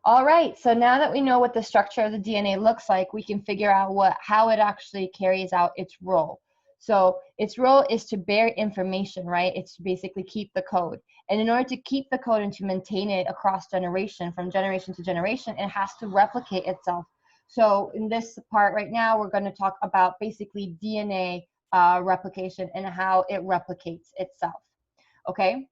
All right, so now that we know what the structure of the DNA looks like, we can figure out how it actually carries out its role. So its role is to bear information, right? It's to basically keep the code. And in order to keep the code and to maintain it across generation, from generation to generation, it has to replicate itself. So in this part right now, we're going to talk about basically DNA replication and how it replicates itself. Okay?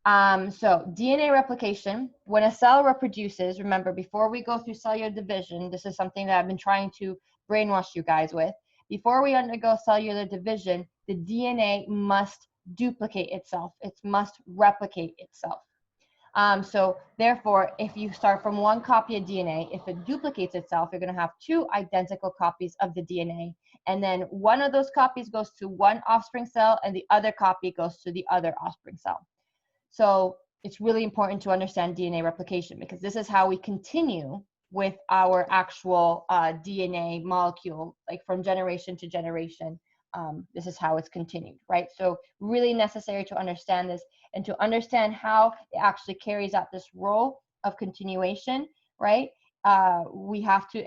So DNA replication, when a cell reproduces, remember, before we go through cellular division, this is something that I've been trying to brainwash you guys with. Before we undergo cellular division, the DNA must duplicate itself. It must replicate itself. So therefore, if you start from one copy of DNA, if it duplicates itself, you're going to have two identical copies of the DNA. And then one of those copies goes to one offspring cell and the other copy goes to the other offspring cell. So it's really important to understand DNA replication, because this is how we continue with our actual DNA molecule, like from generation to generation. This is how it's continued, right? So really necessary to understand this and to understand how it actually carries out this role of continuation, right? We have to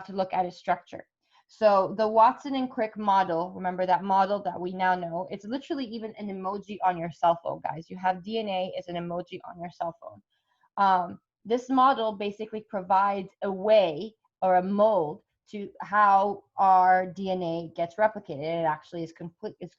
look at its structure. So the Watson and Crick model, remember that model that we now know, it's literally even an emoji on your cell phone, guys. You have DNA as an emoji on your cell phone. This model basically provides a way or a mold to how our DNA gets replicated. It actually is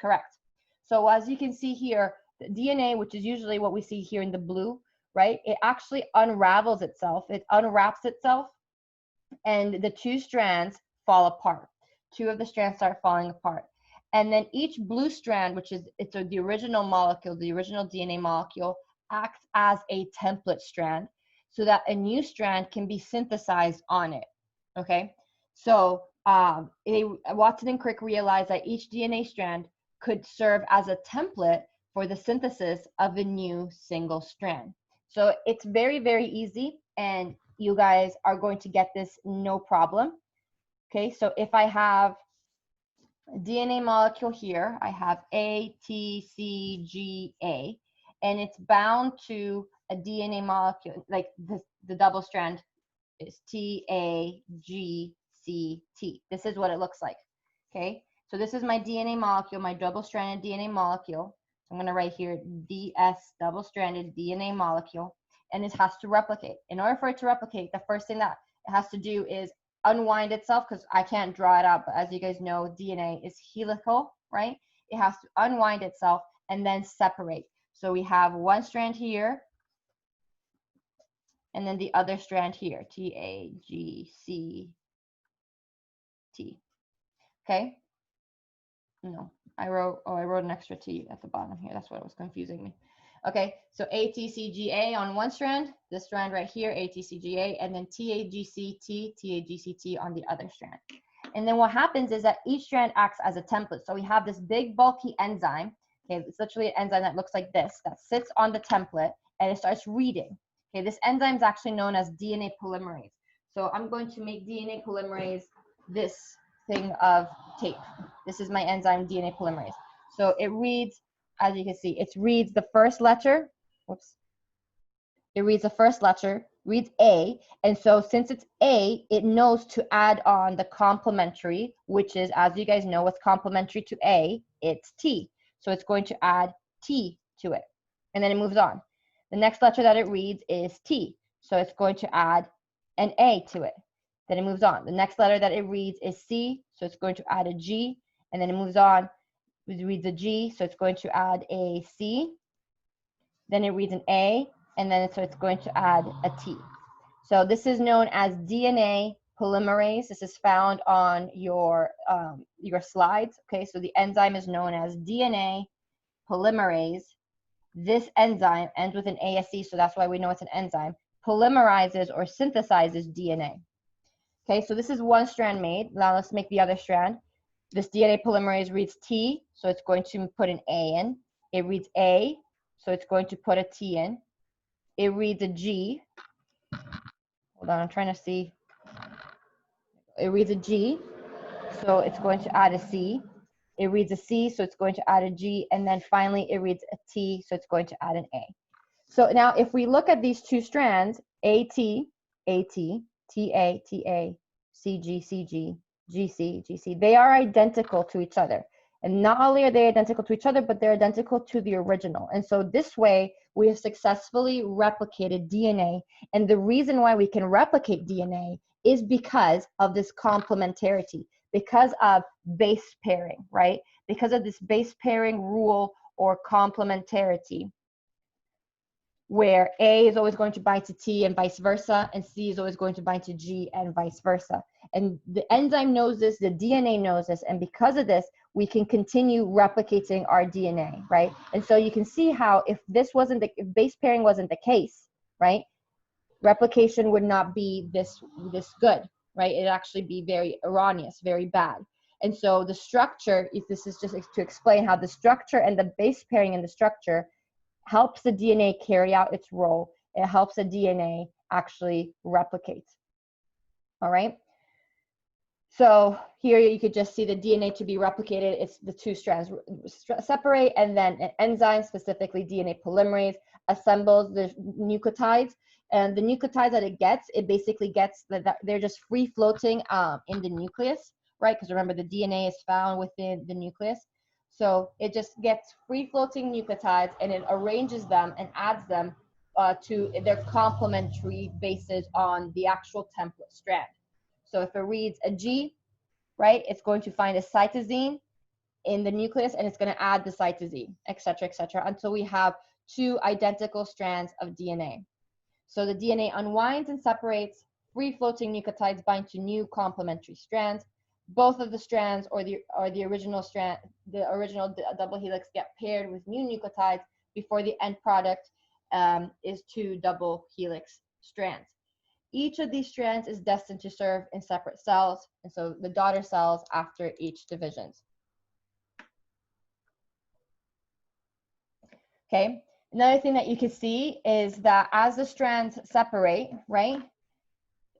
correct. So as you can see here, the DNA, which is usually what we see here in the blue, right? It actually unravels itself. It unwraps itself, and the two strands fall apart. Two of the strands start falling apart. And then each blue strand, which is the original molecule, the original DNA molecule, acts as a template strand so that a new strand can be synthesized on it. Okay? So Watson and Crick realized that each DNA strand could serve as a template for the synthesis of a new single strand. So it's very, very easy, and you guys are going to get this no problem. Okay, so if I have a DNA molecule here, I have A, T, C, G, A, and it's bound to a DNA molecule, like the double strand is T, A, G, C, T. This is what it looks like. Okay, so this is my DNA molecule, my double-stranded DNA molecule. I'm going to write here DS, double-stranded DNA molecule, and it has to replicate. In order for it to replicate, the first thing that it has to do is unwind itself, because I can't draw it out, but as you guys know, DNA is helical, right? It has to unwind itself and then separate. So we have one strand here, and then the other strand here, T, A, G, C, T. Okay? No, I wrote an extra T at the bottom here. That's what was confusing me. Okay, so ATCGA on one strand, this strand right here, ATCGA, and then TAGCT, TAGCT on the other strand. And then what happens is that each strand acts as a template. So we have this big bulky enzyme. Okay, it's literally an enzyme that looks like this, that sits on the template, and it starts reading. Okay, this enzyme is actually known as DNA polymerase. So I'm going to make DNA polymerase this thing of tape. This is my enzyme DNA polymerase. So it reads, as you can see, it reads the first letter. Whoops. It reads the first letter, reads A, and so since it's A, it knows to add on the complementary, which is, as you guys know, what's complementary to A? It's T. So it's going to add T to it, and then it moves on. The next letter that it reads is T, so it's going to add an A to it. Then it moves on. The next letter that it reads is C, so it's going to add a G, and then it moves on. It reads a G, so it's going to add a C. Then it reads an A, and then so it's going to add a T. So this is known as DNA polymerase. This is found on your slides. Okay, so the enzyme is known as DNA polymerase. This enzyme ends with an ASE, so that's why we know it's an enzyme. Polymerizes or synthesizes DNA. Okay, so this is one strand made. Now let's make the other strand. This DNA polymerase reads T, so it's going to put an A in. It reads A, so it's going to put a T in. It reads a G. Hold on, I'm trying to see. It reads a G, so it's going to add a C. It reads a C, so it's going to add a G. And then finally, it reads a T, so it's going to add an A. So now if we look at these two strands, AT, AT, TA, TA, CG, CG, GC, GC, they are identical to each other. And not only are they identical to each other, but they're identical to the original. And so this way, we have successfully replicated DNA. And the reason why we can replicate DNA is because of this complementarity, because of base pairing, right? Because of this base pairing rule or complementarity, where A is always going to bind to T and vice versa, and C is always going to bind to G and vice versa. And the enzyme knows this, the DNA knows this, and because of this, we can continue replicating our DNA, right? And so you can see how if if base pairing wasn't the case, right, replication would not be this good, right? It'd actually be very erroneous, very bad. And so the structure, if this is just to explain how the structure and the base pairing in the structure helps the DNA carry out its role. It helps the DNA actually replicate. All right. So here you could just see the DNA to be replicated. It's the two strands separate, and then an enzyme, specifically DNA polymerase, assembles the nucleotides. And the nucleotides that it basically gets that they're just free floating in the nucleus, right? Because remember, the DNA is found within the nucleus. So it just gets free floating nucleotides and it arranges them and adds them to their complementary bases on the actual template strand. So if it reads a G, right, it's going to find a cytosine in the nucleus and it's going to add the cytosine, et cetera, until we have two identical strands of DNA. So the DNA unwinds and separates, free floating nucleotides bind to new complementary strands. Both of the strands or the original strand, the original double helix get paired with new nucleotides before the end product is two double helix strands. Each of these strands is destined to serve in separate cells, and so the daughter cells after each division. Okay, another thing that you can see is that as the strands separate, right?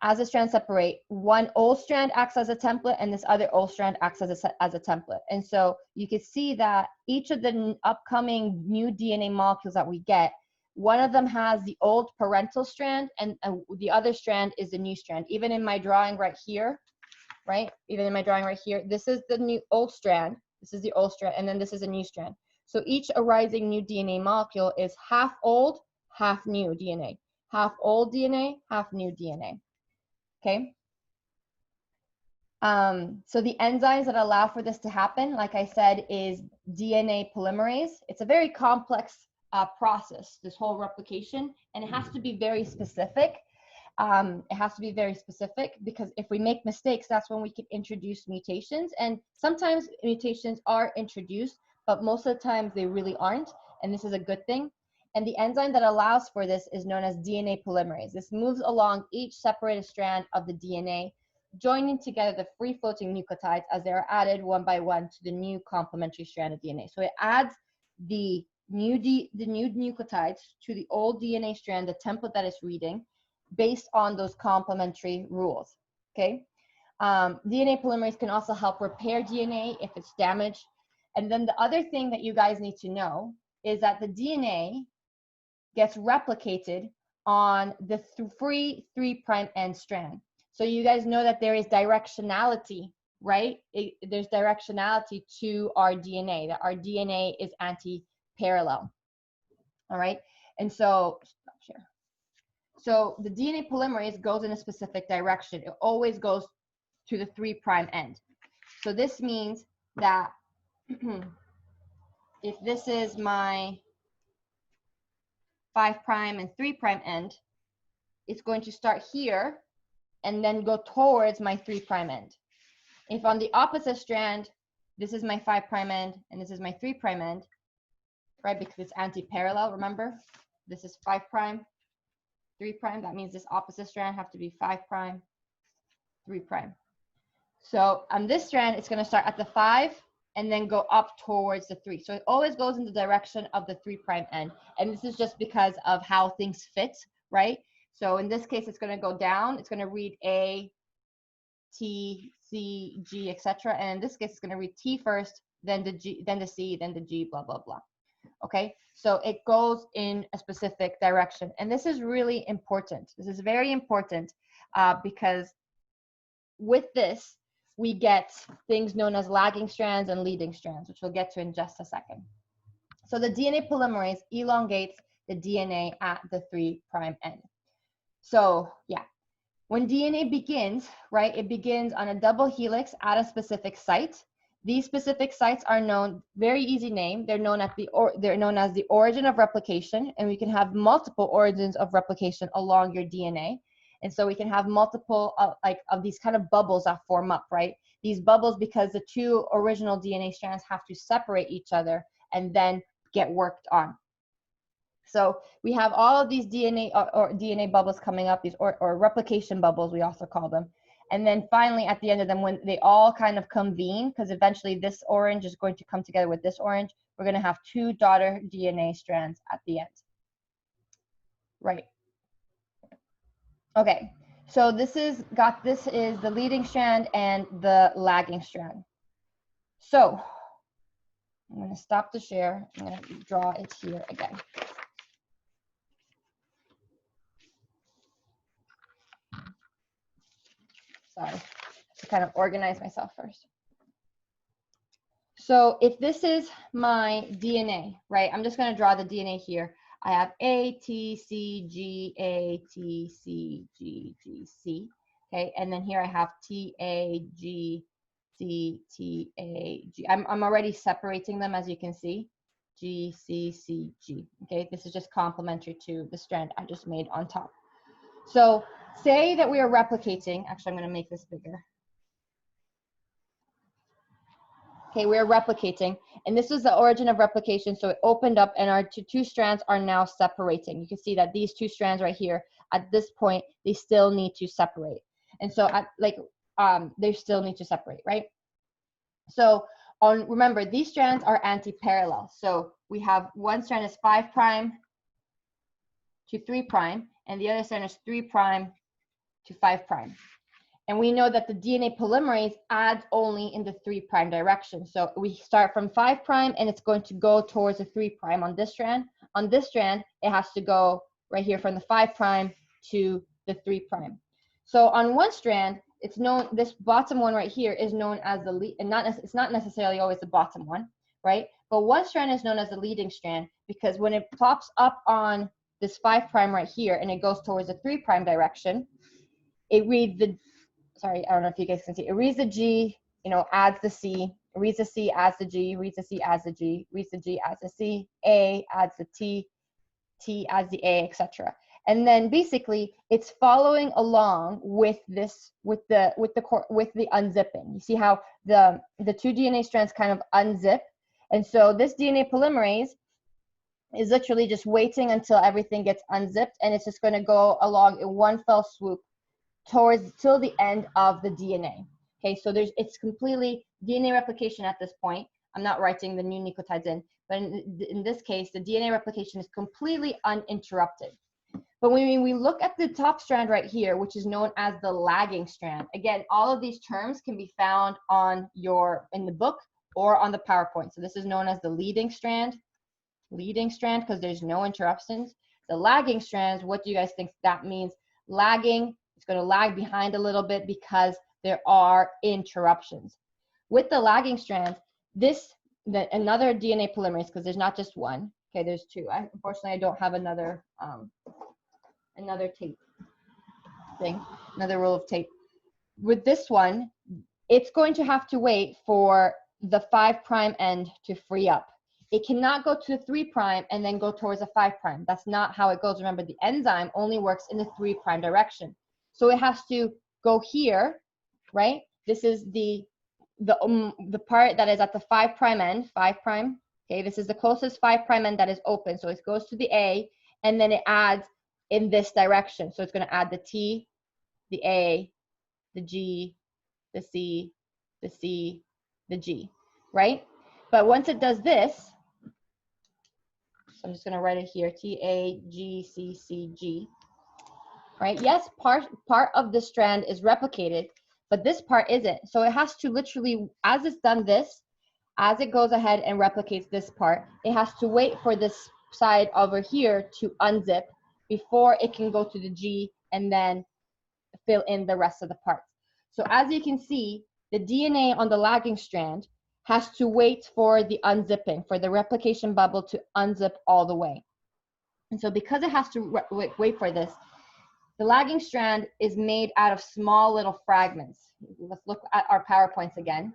As the strands separate, one old strand acts as a template and this other old strand acts as a template. And so you can see that each of the upcoming new DNA molecules that we get, one of them has the old parental strand and the other strand is the new strand. Even in my drawing right here, right? Even in my drawing right here, this is the old strand, this is the old strand, and then this is a new strand. So each arising new DNA molecule is half old, half new DNA. Half old DNA, half new DNA. Okay. So the enzymes that allow for this to happen, like I said, is DNA polymerase. It's a very complex process, this whole replication, and it has to be very specific. It has to be very specific because if we make mistakes, that's when we can introduce mutations. And sometimes mutations are introduced, but most of the times they really aren't. And this is a good thing. And the enzyme that allows for this is known as DNA polymerase. This moves along each separated strand of the DNA, joining together the free-floating nucleotides as they are added one by one to the new complementary strand of DNA. So it adds the new nucleotides to the old DNA strand, the template that it's reading, based on those complementary rules. Okay. DNA polymerase can also help repair DNA if it's damaged. And then the other thing that you guys need to know is that the DNA gets replicated on the free 3' end strand. So you guys know that there is directionality, right? There's directionality to our DNA, that our DNA is anti-parallel. All right. And so, so the DNA polymerase goes in a specific direction. It always goes to the 3' end. So this means that if this is my 5' and 3' end, it's going to start here and then go towards my 3' end. If on the opposite strand, this is my 5' end and this is my 3' end, right? Because it's anti-parallel, remember? This is 5', 3'. That means this opposite strand have to be 5', 3'. So on this strand, it's going to start at the 5 and then go up towards the 3. So it always goes in the direction of the 3' end. And this is just because of how things fit, right? So in this case, it's going to go down. It's going to read A, T, C, G, etc. And in this case, it's going to read T first, then the G, then the C, then the G, blah, blah, blah. Okay, so it goes in a specific direction. And this is really important. This is very important because with this, we get things known as lagging strands and leading strands, which we'll get to in just a second. So the DNA polymerase elongates the DNA at the 3' end. So yeah, when DNA begins, right, it begins on a double helix at a specific site. These specific sites are known, very easy name, they're known as the origin of replication, and we can have multiple origins of replication along your DNA. And so we can have multiple of these kind of bubbles that form up, right? These bubbles, because the two original DNA strands have to separate each other and then get worked on. So we have all of these DNA or DNA bubbles coming up, these or replication bubbles, we also call them. And then finally, at the end of them, when they all kind of convene, because eventually this orange is going to come together with this orange, we're going to have two daughter DNA strands at the end. Right. Okay. So this is the leading strand and the lagging strand. So I'm going to stop the share. I'm going to draw it here again. Sorry, to kind of organize myself first. So if this is my DNA, right, I'm just going to draw the DNA here. I have A, T, C, G, A, T, C, G, G, C. Okay, and then here I have T, A, G, C, T, A, G. I'm already separating them, as you can see. G, C, C, G. Okay, this is just complementary to the strand I just made on top. So say that we are replicating. Actually, I'm going to make this bigger. Okay, we're replicating, and this is the origin of replication. So it opened up, and our two strands are now separating. You can see that these two strands right here, at this point, they still need to separate. And so they still need to separate, right? So remember, these strands are anti-parallel. So we have one strand is 5' to 3', and the other strand is 3' to 5'. And we know that the DNA polymerase adds only in the 3' direction. So we start from 5' and it's going to go towards the 3' on this strand. On this strand, it has to go right here from the 5' to the 3'. So on one strand, it's known, this bottom one right here is known as the lead, and it's not necessarily always the bottom one, right? But one strand is known as the leading strand because when it pops up on this 5' right here and it goes towards the 3' direction, it reads the, sorry, I don't know if you guys can see, it reads the G, adds the C, reads the C, adds the G, reads the C, adds the G, reads the G, adds the C, A, adds the T, T adds the A, etc. And then basically it's following along with this, with the unzipping. You see how the two DNA strands kind of unzip, and so this DNA polymerase is literally just waiting until everything gets unzipped, and it's just going to go along in one fell swoop till the end of the DNA. Okay, so it's completely DNA replication at this point. I'm not writing the new nucleotides in, but in this case, the DNA replication is completely uninterrupted. But when we look at the top strand right here, which is known as the lagging strand, again, all of these terms can be found in the book or on the PowerPoint. So this is known as the leading strand because there's no interruptions. The lagging strands, what do you guys think that means? Lagging, it's going to lag behind a little bit because there are interruptions. With the lagging strands, another DNA polymerase, because there's not just one. Okay, there's two. Unfortunately, I don't have another tape thing, another roll of tape. With this one, it's going to have to wait for the 5' end to free up. It cannot go to the 3' and then go towards the 5'. That's not how it goes. Remember, the enzyme only works in the 3' direction. So it has to go here, right? This is the part that is at the 5' end, 5'. Okay, this is the closest 5' end that is open. So it goes to the A, and then it adds in this direction. So it's going to add the T, the A, the G, the C, the C, the G, right? But once it does this, so I'm just going to write it here, T, A, G, C, C, G, right? Yes, part of the strand is replicated, but this part isn't. So it has to literally, as it's done this, as it goes ahead and replicates this part, it has to wait for this side over here to unzip before it can go to the G and then fill in the rest of the parts. So as you can see, the DNA on the lagging strand has to wait for the unzipping, for the replication bubble to unzip all the way. And so because it has to wait for this, the lagging strand is made out of small little fragments. Let's look at our PowerPoints again.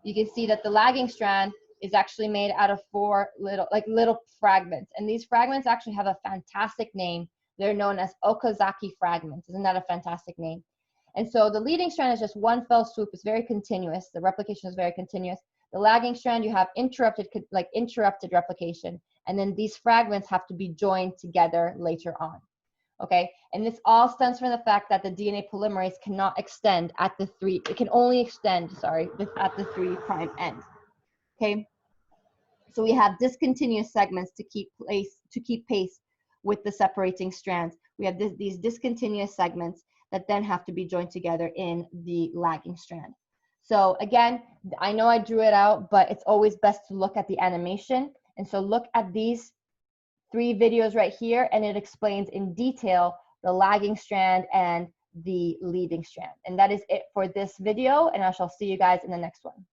You can see that the lagging strand is actually made out of 4 little fragments. And these fragments actually have a fantastic name. They're known as Okazaki fragments. Isn't that a fantastic name? And so the leading strand is just one fell swoop. It's very continuous. The replication is very continuous. The lagging strand, you have interrupted replication. And then these fragments have to be joined together later on. Okay, and this all stems from the fact that the DNA polymerase cannot extend at the it can only extend, at the 3' end. Okay, so we have discontinuous segments to keep pace with the separating strands. We have these discontinuous segments that then have to be joined together in the lagging strand. So again, I know I drew it out, but it's always best to look at the animation. And so look at these 3 videos right here, and it explains in detail the lagging strand and the leading strand. And that is it for this video, and I shall see you guys in the next one.